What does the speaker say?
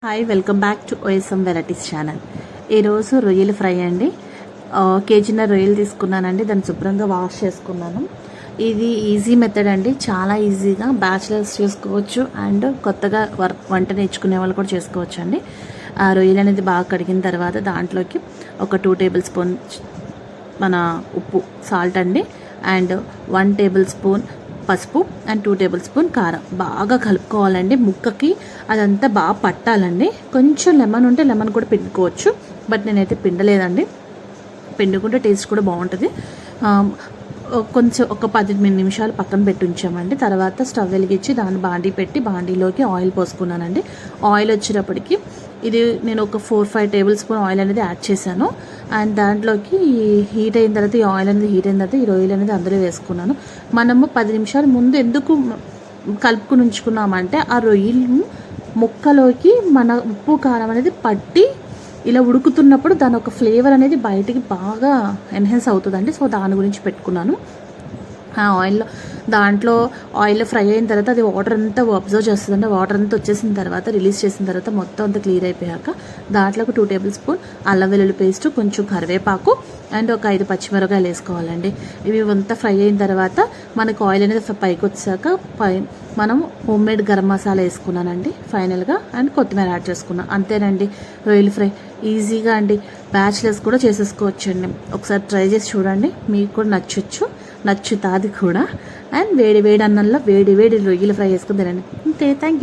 Hi, welcome back to OSM varieties channel. ఈరోజు రొయ్యలు fry అండి. కేజీన్నర రొయ్యలు తీసుకున్నానండి. దాన్ని శుభ్రంగా వాష్ చేసుకున్నాను. ఇది ఈజీ మెథడ్ అండి. చాలా ఈజీగా బ్యాచిలర్స్ చేసుకోవచ్చు అండ్ కొత్తగా వంట నేర్చుకునే వాళ్ళు కూడా చేసుకోవచ్చు అండి. ఆ రొయ్యలు అనేది బాగా కడిగిన తర్వాత దాంట్లోకి ఒక 2 టేబుల్ స్పూన్ మన ఉప్పు సాల్ట్ అండి, అండ్ 1 టేబుల్ స్పూన్ పసుపు అండ్ 2 టేబుల్ స్పూన్ కారం బాగా కలుపుకోవాలండి. ముక్కకి అదంతా బాగా పట్టాలండి. కొంచెం లెమన్ ఉంటే లెమన్ కూడా పిండుకోవచ్చు, బట్ నేనైతే పిండలేదండి. పిండుకుంటే టేస్ట్ కూడా బాగుంటుంది. కొంచెం ఒక 10 నిమిషాలు పక్కన పెట్టి ఉంచామండి. తర్వాత స్టవ్ వెలిగించి దాన్ని బాండీ పెట్టి బాండీలోకి ఆయిల్ పోసుకున్నానండి. ఆయిల్ వచ్చేటప్పటికి ఇది నేను ఒక 4-5 టేబుల్ స్పూన్ ఆయిల్ అనేది యాడ్ చేశాను. అండ్ దాంట్లోకి హీట్ అయిన తర్వాత ఈ ఆయిల్ అనేది హీట్ అయిన తర్వాత ఈ రొయ్యలు అనేది అందులో వేసుకున్నాను. మనము 10 నిమిషాల ముందు ఎందుకు కలుపుకుని ఉంచుకున్నామంటే ఆ రొయ్యలు ముక్కలోకి మన ఉప్పు కారం అనేది పట్టి ఇలా ఉడుకుతున్నప్పుడు దాని ఒక ఫ్లేవర్ అనేది బయటికి బాగా ఎన్హాన్స్ అవుతుందండి. సో దాని గురించి పెట్టుకున్నాను. ఆ దాంట్లో ఆయిల్ ఫ్రై అయిన తర్వాత అది వాటర్ అంతా అబ్జర్వ్ చేస్తుందండి. వాటర్ అంతా వచ్చేసిన తర్వాత రిలీజ్ చేసిన తర్వాత మొత్తం అంతా క్లియర్ అయిపోయాక దాంట్లోకి 2 టేబుల్ స్పూన్ అల్లం వెల్లుల్లి పేస్ట్, కొంచెం కరివేపాకు అండ్ ఒక 5 పచ్చిమిరపకాయలు వేసుకోవాలండి. ఇవి అంతా ఫ్రై అయిన తర్వాత మనకు ఆయిల్ అనేది పైకి వచ్చాక మనం హోమ్ మేడ్ గరం మసాలా వేసుకున్నానండి ఫైనల్గా, అండ్ కొత్తిమీర యాడ్ చేసుకున్నాం. అంతేనండి, రొయ్యలు ఫ్రై ఈజీగా అండి. బ్యాచిలర్స్ కూడా చేసేసుకోవచ్చు అండి. ఒకసారి ట్రై చేసి చూడండి, మీకు కూడా నచ్చుతుంది కూడా. అండ్ వేడి వేడి అన్నంలో వేడి వేడి రొయ్యలు ఫ్రై చేసుకుని తినండి. అంతే, థ్యాంక్ యూ.